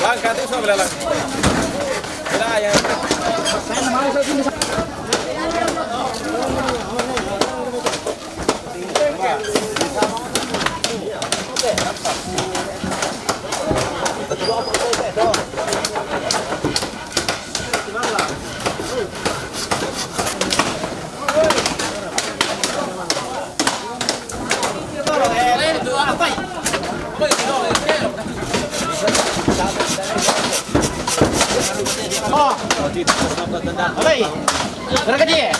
Langkah itu sebelah lang. Bila ya. Alay, berangkat dia.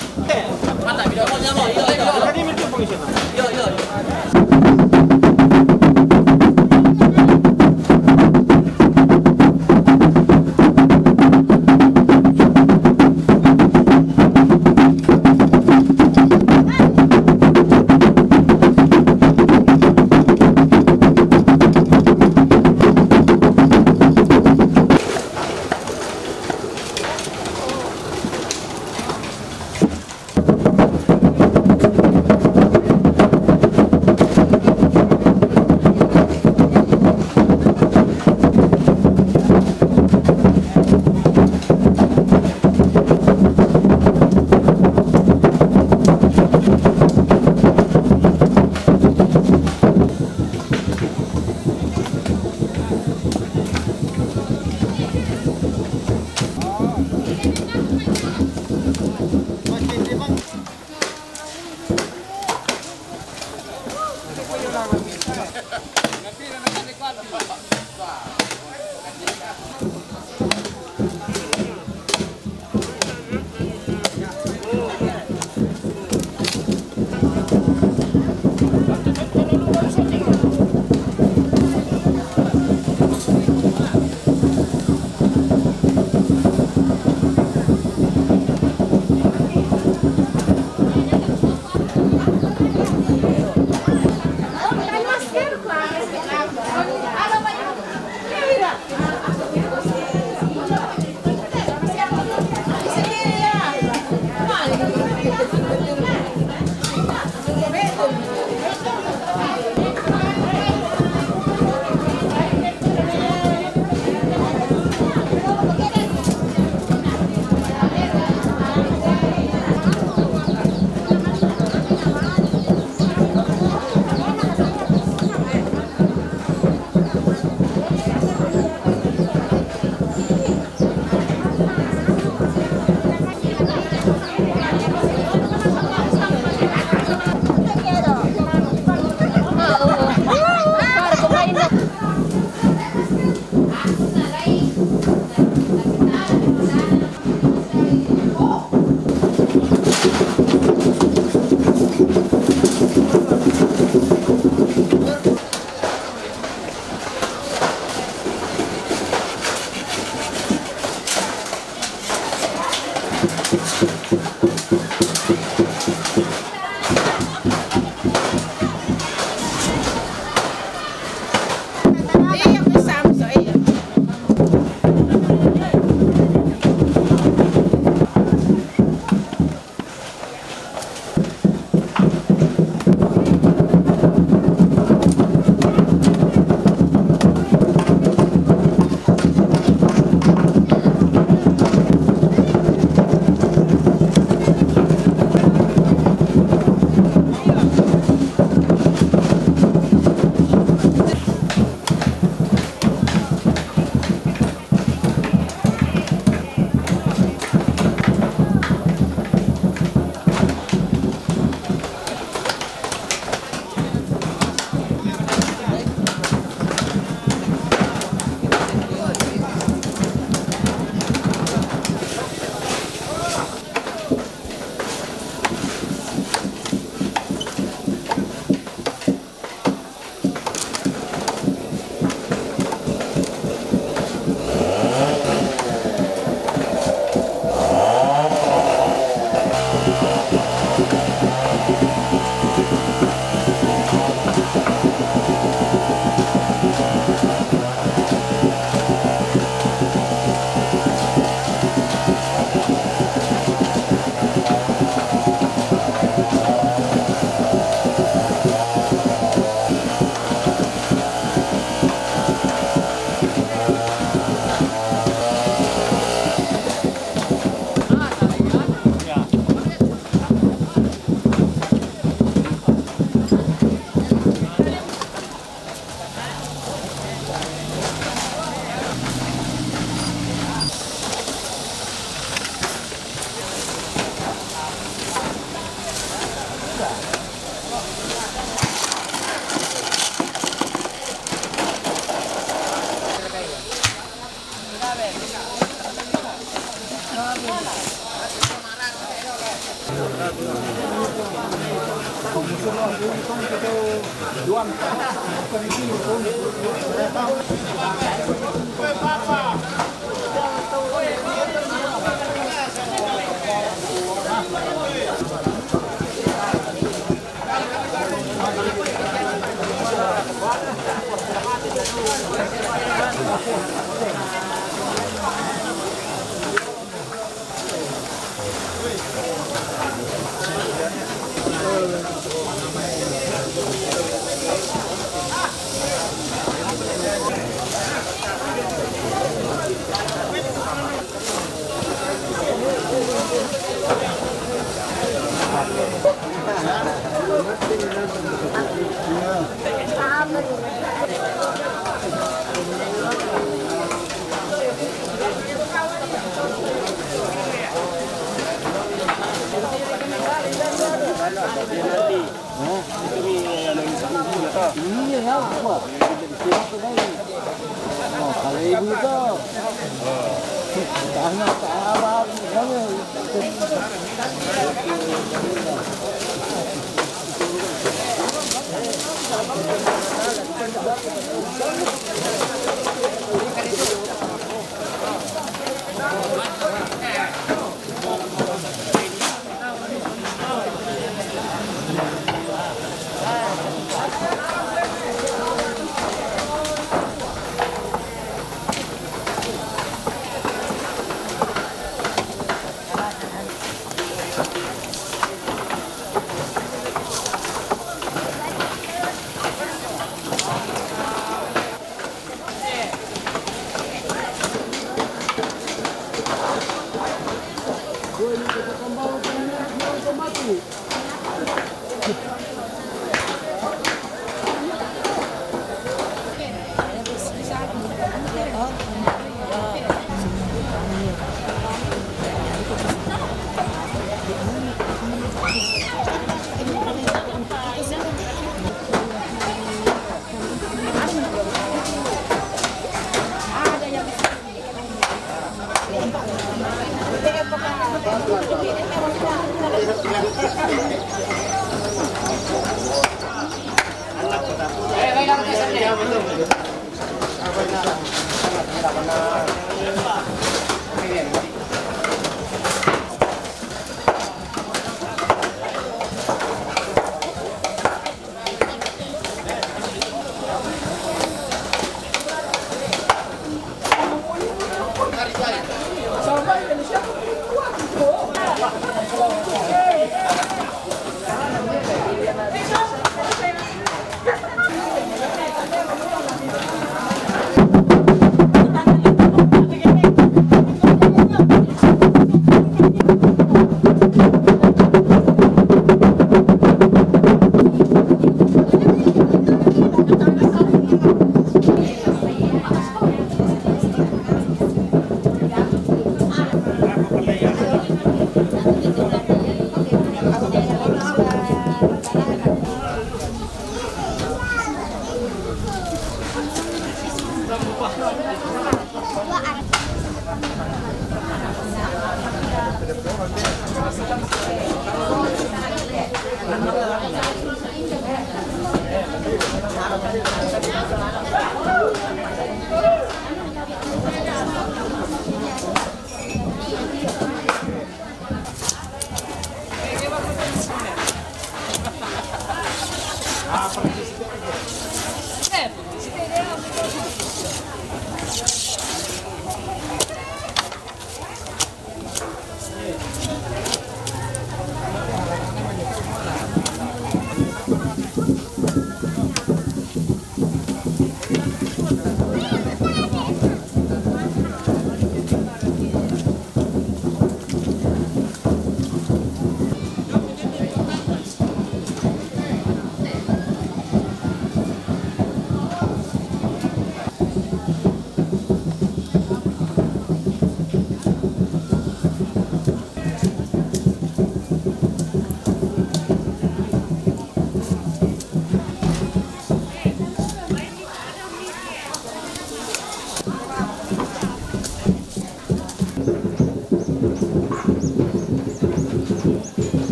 Mantap, video call-nya mau. Berangkat dia minum pengisian. Yo. Kalau ibu tu, tak nak tak abang, jangan.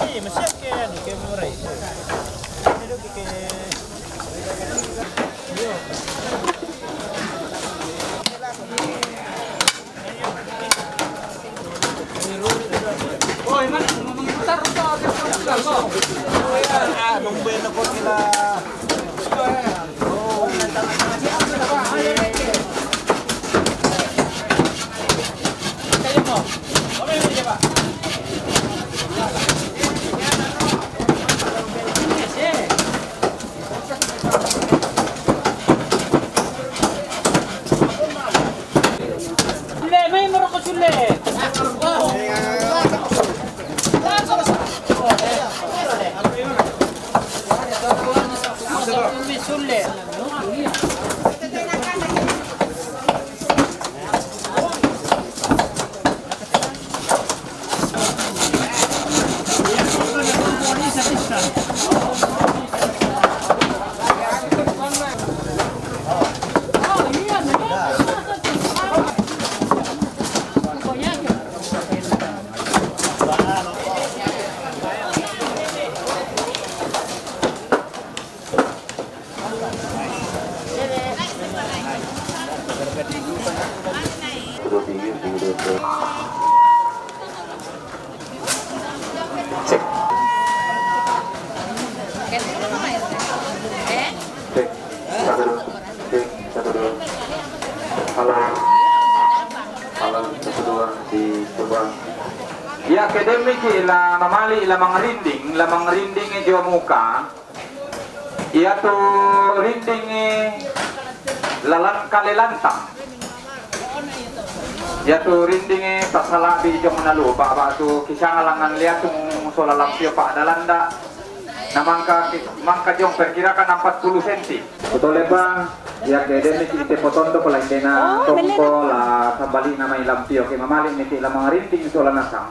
Sì, ma sia che vorrei. Credo che oh, man, magputar ko. Nung buwan ako sila. Kayo mo. Ano yung hindi ba? Sule, may maro ko sule. Sule. Ya akademik ila mamali ila mga rinding e jo muka. Ia tu rinding lalan kalelantang. Ya tu rinding pasala di jo menalu ba tu kisah alangan lihat tu sola lampio pak dalanda. Na mangka jong perkirakan 40 cm. Betul ba? Ya akademik ite potondo pala indena tongko la sambali nama lampio ke mamali niti ila mga rinding sola nasang.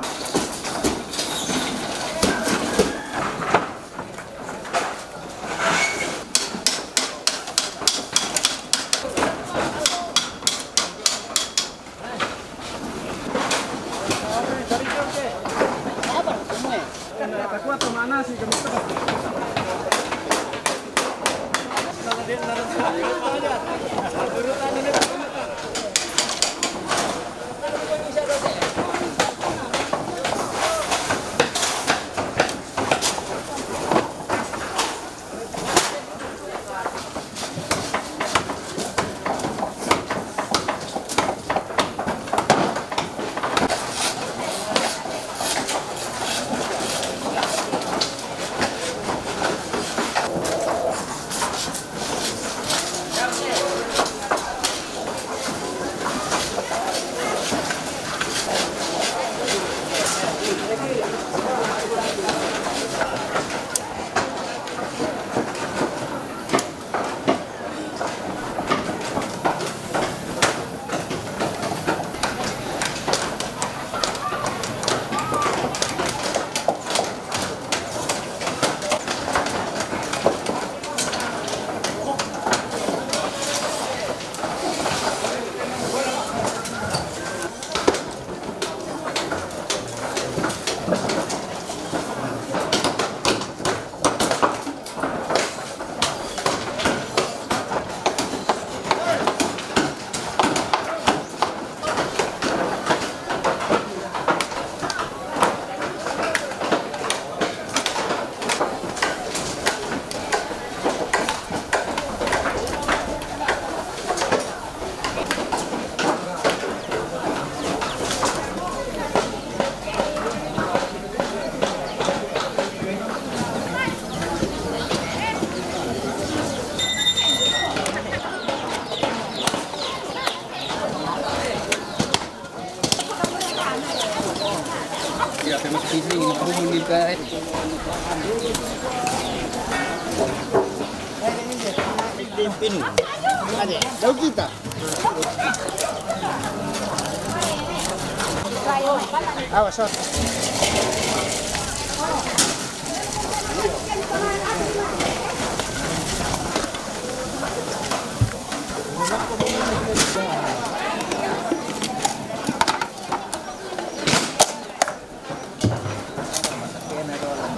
Daw kita. Awas, awas.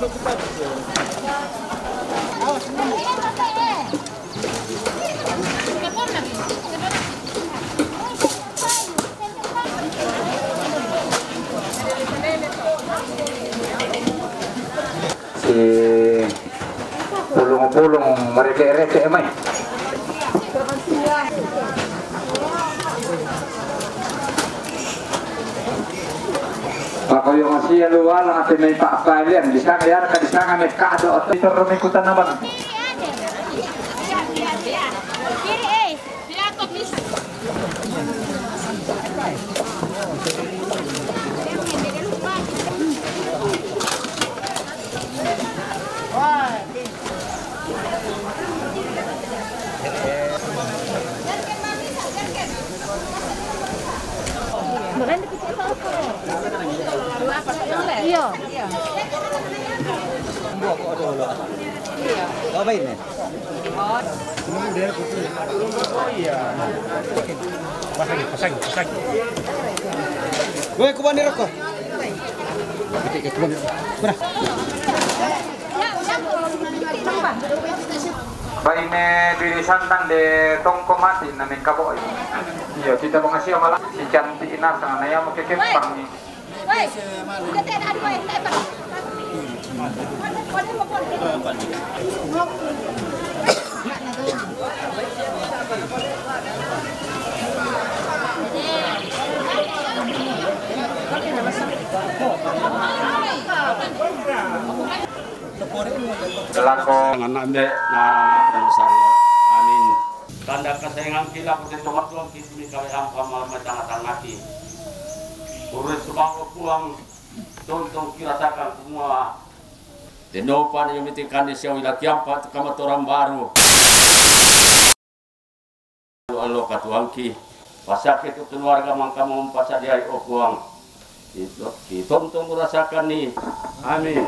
Si pulung-pulung mereka-reka emang. Ako yung siya luwa lang at may paapalian. Di sana yan, di sana may kado at ito rumikutan naman. Iya. Apa ini? Pasang. Gue kuban di rokok. Ba ini diri santang de tongko mati namin kaboy. Iya, kita mengasih malah si cantik ina sana ya mau kekempang ni. Woi, udah tak ada yang tak apa. Kelakon anak dan saya. Amin. Tanda kesayangan kita putih tomat tuang kismi kali angka malam tengah mati. Urus semua pulang tonton kirasakan semua. Denopan yang mitikan di siawi laki empat kamat orang baru. Alo katuangki pasakit itu keluarga mangka mempasa dia okuang. Itu tonton merasakan nih. Amin.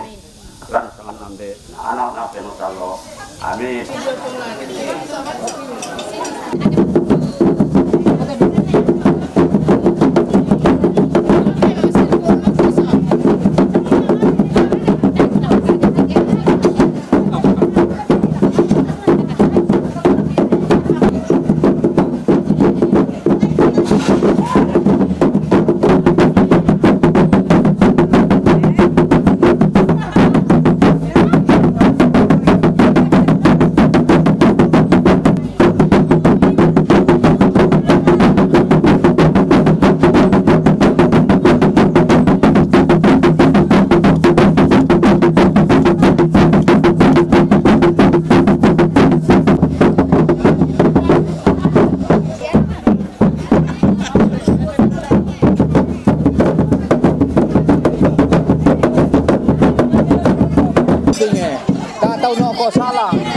Lan sangat nambe anak-anak penutalo. Amin. Tak tahu nak kau salah.